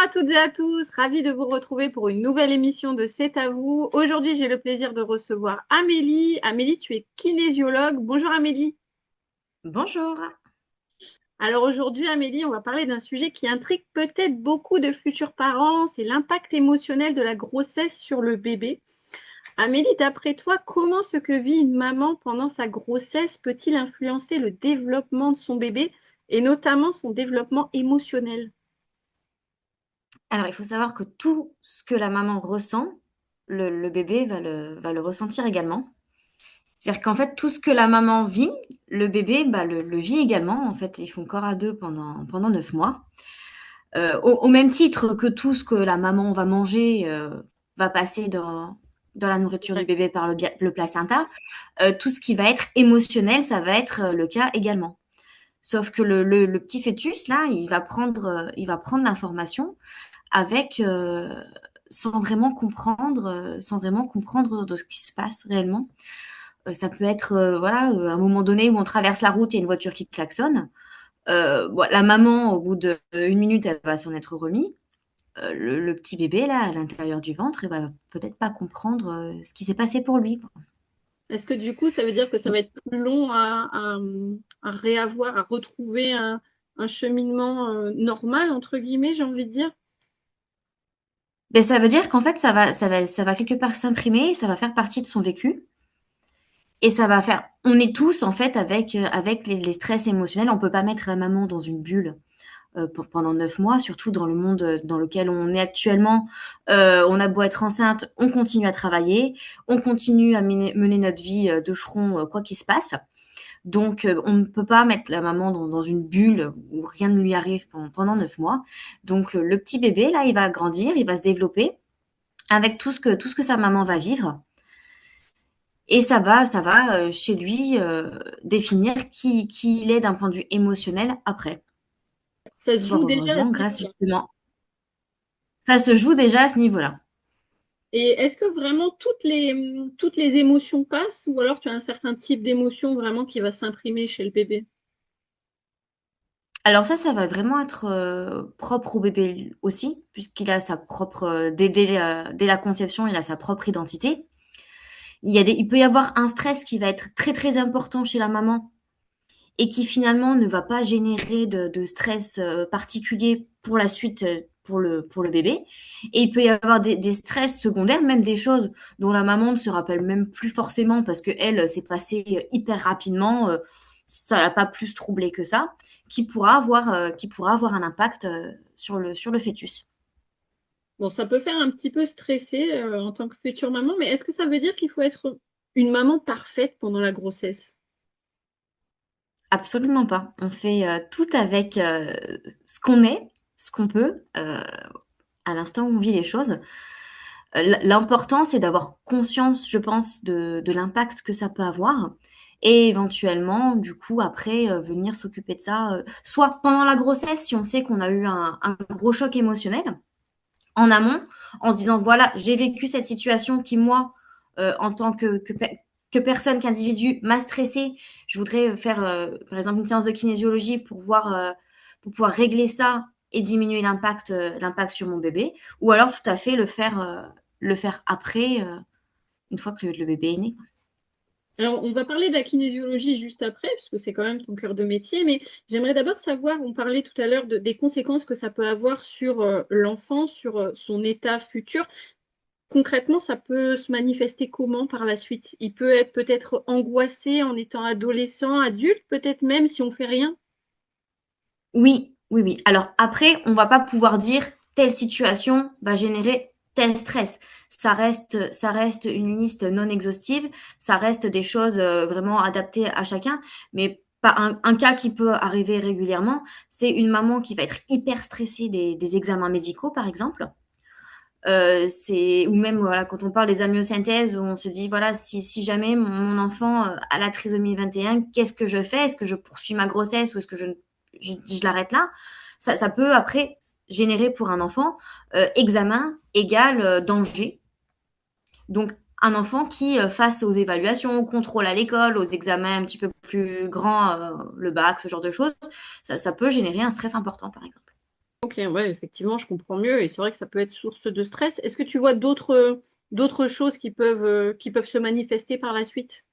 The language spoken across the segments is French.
à toutes et à tous, ravie de vous retrouver pour une nouvelle émission de C'est à vous. Aujourd'hui, j'ai le plaisir de recevoir Amélie. Amélie, tu es kinésiologue. Bonjour Amélie. Bonjour. Alors aujourd'hui, Amélie, on va parler d'un sujet qui intrigue peut-être beaucoup de futurs parents, c'est l'impact émotionnel de la grossesse sur le bébé. Amélie, d'après toi, comment ce que vit une maman pendant sa grossesse peut-il influencer le développement de son bébé et notamment son développement émotionnel? Alors, il faut savoir que tout ce que la maman ressent, le bébé va le ressentir également. C'est-à-dire qu'en fait, tout ce que la maman vit, le bébé le vit également. En fait, ils font corps à deux pendant 9 mois. Au même titre que tout ce que la maman va manger va passer dans la nourriture du bébé par le placenta, tout ce qui va être émotionnel, ça va être le cas également. Sauf que le petit fœtus, là, il va prendre l'information avec sans vraiment comprendre de ce qui se passe réellement. Ça peut être voilà, à un moment donné où on traverse la route, il y a une voiture qui klaxonne. Bon, la maman, au bout d'une minute, elle va s'en être remis. Le petit bébé là, à l'intérieur du ventre, il va peut-être pas comprendre ce qui s'est passé pour lui, quoi. Est-ce que du coup, ça veut dire que ça va être plus long à réavoir, à retrouver un cheminement normal, entre guillemets, j'ai envie de dire? Ben, ça veut dire qu'en fait, ça va quelque part s'imprimer, ça va faire partie de son vécu. Et ça va faire. On est tous en fait avec les stress émotionnels. On peut pas mettre la maman dans une bulle pendant 9 mois, surtout dans le monde dans lequel on est actuellement. On a beau être enceinte, on continue à travailler, on continue à mener notre vie de front, quoi qu'il se passe. Donc, on ne peut pas mettre la maman dans une bulle où rien ne lui arrive pendant 9 mois. Donc, le petit bébé, là, il va grandir, il va se développer avec tout ce que sa maman va vivre. Et ça va chez lui définir qui il est d'un point de vue émotionnel après. Ça se joue Fort déjà à heureusement, ce grâce niveau-là. justement, ça se joue déjà à ce niveau-là. Et est-ce que vraiment toutes les émotions passent ou alors tu as un certain type d'émotion vraiment qui va s'imprimer chez le bébé? Alors ça va vraiment être propre au bébé aussi, puisqu'il a sa propre, dès la conception, il a sa propre identité. Il peut y avoir un stress qui va être très très important chez la maman et qui finalement ne va pas générer de stress particulier pour la suite pour le bébé. Et il peut y avoir des stress secondaires, même des choses dont la maman ne se rappelle même plus forcément parce que elle s'est passé hyper rapidement, ça l'a pas plus troublé que ça, qui pourra avoir un impact sur le fœtus. Bon, ça peut faire un petit peu stresser en tant que future maman, mais est-ce que ça veut dire qu'il faut être une maman parfaite pendant la grossesse? Absolument pas. On fait tout avec ce qu'on est, ce qu'on peut, à l'instant où on vit les choses. L'important, c'est d'avoir conscience, je pense, de l'impact que ça peut avoir et éventuellement, du coup, après, venir s'occuper de ça, soit pendant la grossesse, si on sait qu'on a eu un gros choc émotionnel, en amont, en se disant: «Voilà, j'ai vécu cette situation qui, moi, en tant que personne, qu'individu, m'a stressé. Je voudrais faire, par exemple, une séance de kinésiologie pour pouvoir régler ça et diminuer l'impact sur mon bébé». Ou alors tout à fait le faire après, une fois que le bébé est né, quoi. Alors, on va parler de la kinésiologie juste après, puisque c'est quand même ton cœur de métier, mais j'aimerais d'abord savoir, on parlait tout à l'heure des conséquences que ça peut avoir sur l'enfant, sur son état futur. Concrètement, ça peut se manifester comment par la suite? Il peut être peut-être angoissé en étant adolescent, adulte, peut-être même si on fait rien. Oui, oui, oui. Alors après, on va pas pouvoir dire telle situation va générer tel stress. Ça reste une liste non exhaustive, ça reste des choses vraiment adaptées à chacun, mais pas un cas qui peut arriver régulièrement, c'est une maman qui va être hyper stressée des examens médicaux, par exemple. Ou même voilà, quand on parle des amniosynthèses, où on se dit voilà, si jamais mon enfant a la trisomie 21, qu'est-ce que je fais? Est-ce que je poursuis ma grossesse ou est-ce que je l'arrête là? Ça peut après générer pour un enfant examen égale danger. Donc un enfant qui, face aux évaluations, au contrôle à l'école, aux examens un petit peu plus grands, le bac, ce genre de choses, ça peut générer un stress important, par exemple. Ok, ouais, effectivement, je comprends mieux et c'est vrai que ça peut être source de stress. Est-ce que tu vois d'autres choses qui peuvent se manifester par la suite?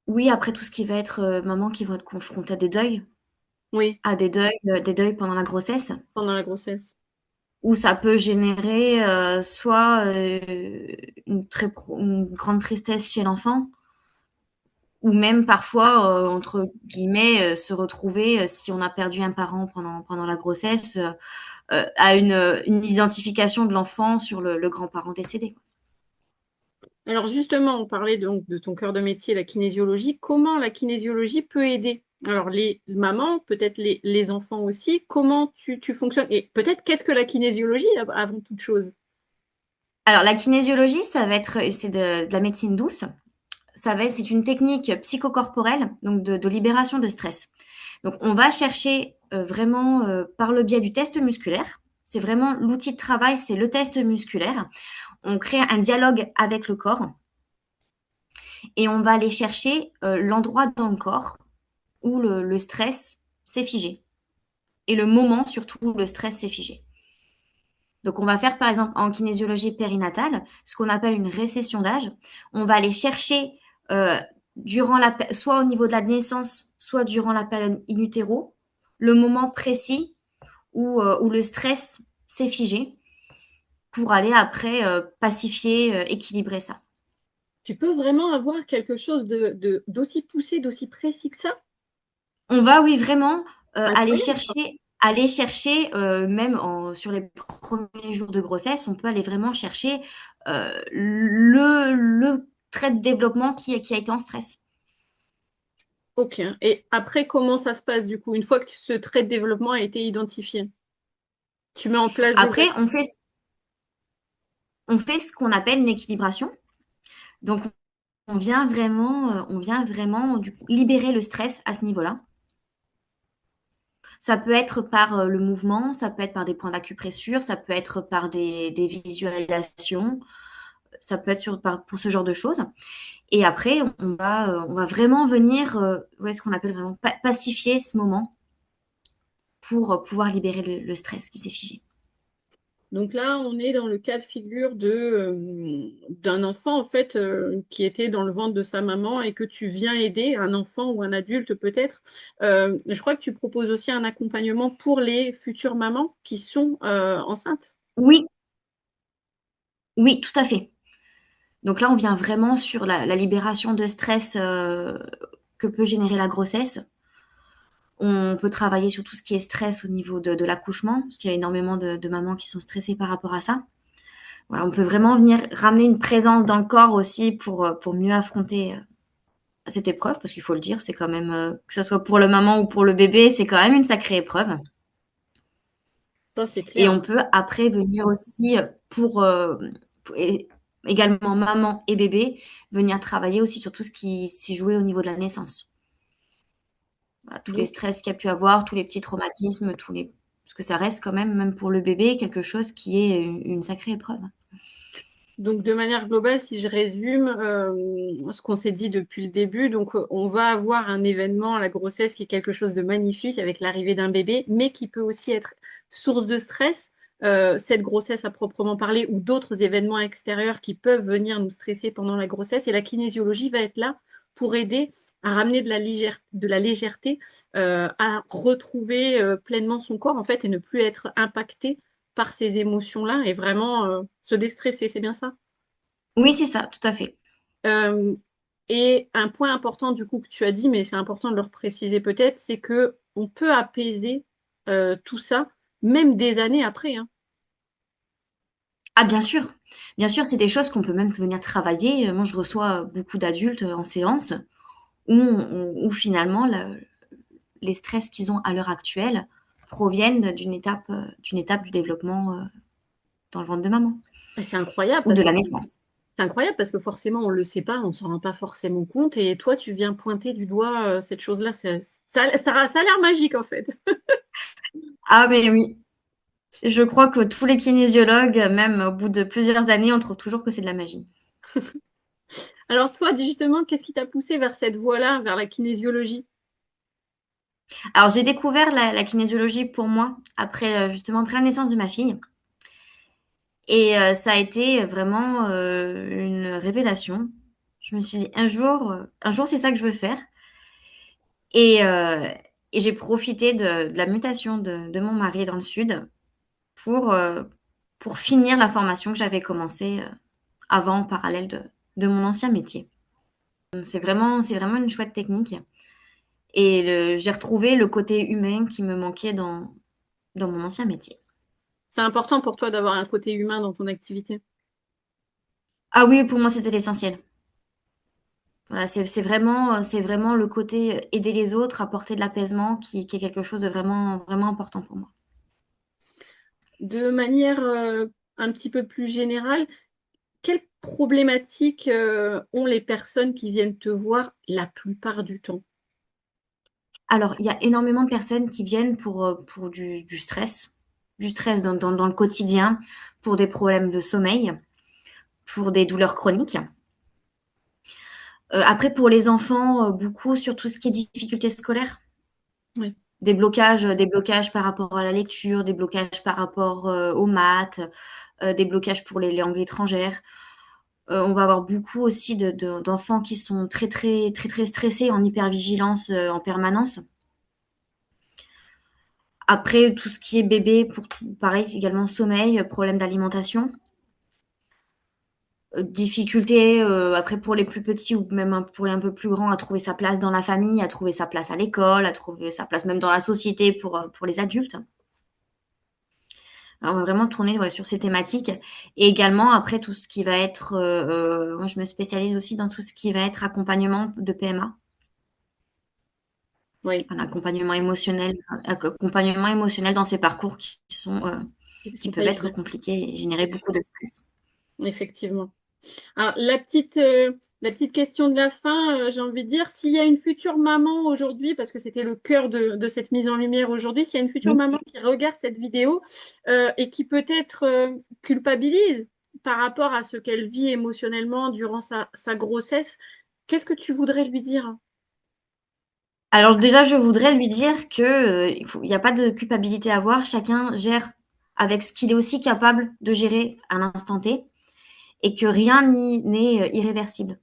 Oui, après tout ce qui va être, mamans qui vont être confrontées Oui, à des deuils pendant la grossesse, pendant la grossesse. où ça peut générer, soit, une grande tristesse chez l'enfant, ou même parfois, entre guillemets, se retrouver, si on a perdu un parent pendant la grossesse, à une identification de l'enfant sur le grand-parent décédé. Alors justement, on parlait donc de ton cœur de métier, la kinésiologie. Comment la kinésiologie peut aider? Alors les mamans, peut-être les enfants aussi. Comment tu fonctionnes? Et peut-être qu'est-ce que la kinésiologie avant toute chose? Alors la kinésiologie, ça va être, c'est de la médecine douce. C'est une technique psychocorporelle, donc de libération de stress. Donc on va chercher vraiment par le biais du test musculaire. C'est vraiment l'outil de travail, c'est le test musculaire. On crée un dialogue avec le corps et on va aller chercher l'endroit dans le corps où le stress s'est figé et le moment surtout où le stress s'est figé. Donc on va faire par exemple en kinésiologie périnatale ce qu'on appelle une récession d'âge. On va aller chercher euh, soit au niveau de la naissance, soit durant la période in utero, le moment précis où le stress s'est figé pour aller après pacifier, équilibrer ça. Tu peux vraiment avoir quelque chose d'aussi poussé, d'aussi précis que ça? On va, oui, vraiment Incroyable. aller chercher même sur les premiers jours de grossesse, on peut aller vraiment chercher le trait de développement qui a été en stress. Ok. Et après, comment ça se passe du coup, une fois que ce trait de développement a été identifié? Tu mets en place des Après, actions. on fait ce qu'on appelle une équilibration. Donc, on vient vraiment du coup, libérer le stress à ce niveau-là. Ça peut être par le mouvement, ça peut être par des points d'acupressure, ça peut être par des visualisations, ça peut être pour ce genre de choses. Et après, on va vraiment venir, ouais, ce qu'on appelle vraiment pacifier ce moment pour pouvoir libérer le stress qui s'est figé. Donc là, on est dans le cas de figure d'un enfant en fait qui était dans le ventre de sa maman et que tu viens aider, un enfant ou un adulte peut-être. Je crois que tu proposes aussi un accompagnement pour les futures mamans qui sont enceintes. Oui, oui, tout à fait. Donc là, on vient vraiment sur la libération de stress que peut générer la grossesse. On peut travailler sur tout ce qui est stress au niveau de l'accouchement, parce qu'il y a énormément de mamans qui sont stressées par rapport à ça. Voilà, on peut vraiment venir ramener une présence dans le corps aussi pour mieux affronter cette épreuve, parce qu'il faut le dire, c'est quand même, que ce soit pour le maman ou pour le bébé, c'est quand même une sacrée épreuve. Ça, c'est Et clair. on peut après venir aussi et également maman et bébé, venir travailler aussi sur tout ce qui s'est joué au niveau de la naissance. Voilà, tous les Donc, stress qu'il y a pu avoir, tous les petits traumatismes, parce que ça reste quand même, même pour le bébé, quelque chose qui est une sacrée épreuve. Donc, de manière globale, si je résume ce qu'on s'est dit depuis le début, donc on va avoir un événement, la grossesse, qui est quelque chose de magnifique avec l'arrivée d'un bébé, mais qui peut aussi être source de stress, cette grossesse à proprement parler, ou d'autres événements extérieurs qui peuvent venir nous stresser pendant la grossesse. Et la kinésiologie va être là pour aider à ramener de la légèreté, à retrouver pleinement son corps, en fait, et ne plus être impacté par ces émotions-là et vraiment se déstresser, c'est bien ça? Oui, c'est ça, tout à fait. Euh, et un point important du coup que tu as dit, mais c'est important de le repréciser peut-être, c'est que on peut apaiser tout ça, même des années après, hein. Ah bien sûr, c'est des choses qu'on peut même venir travailler. Moi, je reçois beaucoup d'adultes en séance où finalement les stress qu'ils ont à l'heure actuelle proviennent d'une étape du développement dans le ventre de maman Et c'est incroyable ou parce de que la naissance. forcément on le sait pas, on s'en rend pas forcément compte. Et toi, tu viens pointer du doigt cette chose-là, ça a l'air magique en fait. Ah mais oui, je crois que tous les kinésiologues, même au bout de plusieurs années, on trouve toujours que c'est de la magie. Alors toi, justement, qu'est-ce qui t'a poussé vers cette voie-là, vers la kinésiologie? Alors, j'ai découvert la kinésiologie pour moi après, justement, après la naissance de ma fille. Et ça a été vraiment une révélation. Je me suis dit, un jour, c'est ça que je veux faire. Et, euh, et j'ai profité de la mutation de mon mari dans le sud pour, euh, pour finir la formation que j'avais commencée avant, en parallèle de mon ancien métier. C'est vraiment une chouette technique. Et j'ai retrouvé le côté humain qui me manquait dans mon ancien métier. C'est important pour toi d'avoir un côté humain dans ton activité. Ah oui, pour moi, c'était l'essentiel. Voilà, c'est vraiment le côté aider les autres, apporter de l'apaisement qui est quelque chose de vraiment, vraiment important pour moi. De manière un petit peu plus générale, quelles problématiques ont les personnes qui viennent te voir la plupart du temps? Alors, il y a énormément de personnes qui viennent pour du stress dans le quotidien, pour des problèmes de sommeil, pour des douleurs chroniques. Après, pour les enfants, beaucoup sur tout ce qui est difficultés scolaires, Oui. des blocages par rapport à la lecture, des blocages par rapport aux maths, des blocages pour les langues étrangères. On va avoir beaucoup aussi d'enfants qui sont très, très, très, très stressés, en hypervigilance en permanence. Après, tout ce qui est bébé, pareil, également sommeil, problème d'alimentation. Difficulté, après pour les plus petits ou même pour les un peu plus grands, à trouver sa place dans la famille, à trouver sa place à l'école, à trouver sa place même dans la société pour les adultes. Alors, on va vraiment tourner ouais, sur ces thématiques. Et également, après, tout ce qui va être... moi, je me spécialise aussi dans tout ce qui va être accompagnement de PMA. Oui, Un accompagnement émotionnel dans ces parcours ils qui sont pas peuvent être évidents, compliqués et générer beaucoup de stress. effectivement. Alors, la petite question de la fin, j'ai envie de dire, s'il y a une future maman aujourd'hui, parce que c'était le cœur de cette mise en lumière aujourd'hui, s'il y a une future Oui. maman qui regarde cette vidéo et qui peut-être culpabilise par rapport à ce qu'elle vit émotionnellement durant sa grossesse, qu'est-ce que tu voudrais lui dire? Alors déjà, je voudrais lui dire que il n'y a pas de culpabilité à avoir. Chacun gère avec ce qu'il est aussi capable de gérer à l'instant T et que rien n'est irréversible.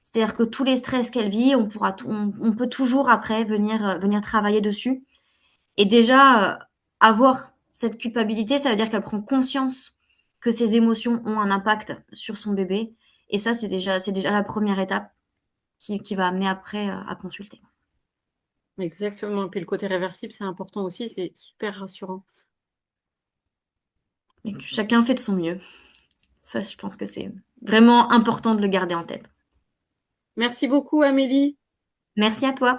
C'est-à-dire que tous les stress qu'elle vit, on peut toujours après venir travailler dessus. Et déjà, avoir cette culpabilité, ça veut dire qu'elle prend conscience que ses émotions ont un impact sur son bébé. Et ça, c'est déjà la première étape qui va amener après à consulter. Exactement. Puis le côté réversible, c'est important aussi, c'est super rassurant. Et que chacun fait de son mieux. Ça, je pense que c'est vraiment important de le garder en tête. Merci beaucoup, Amélie. Merci à toi.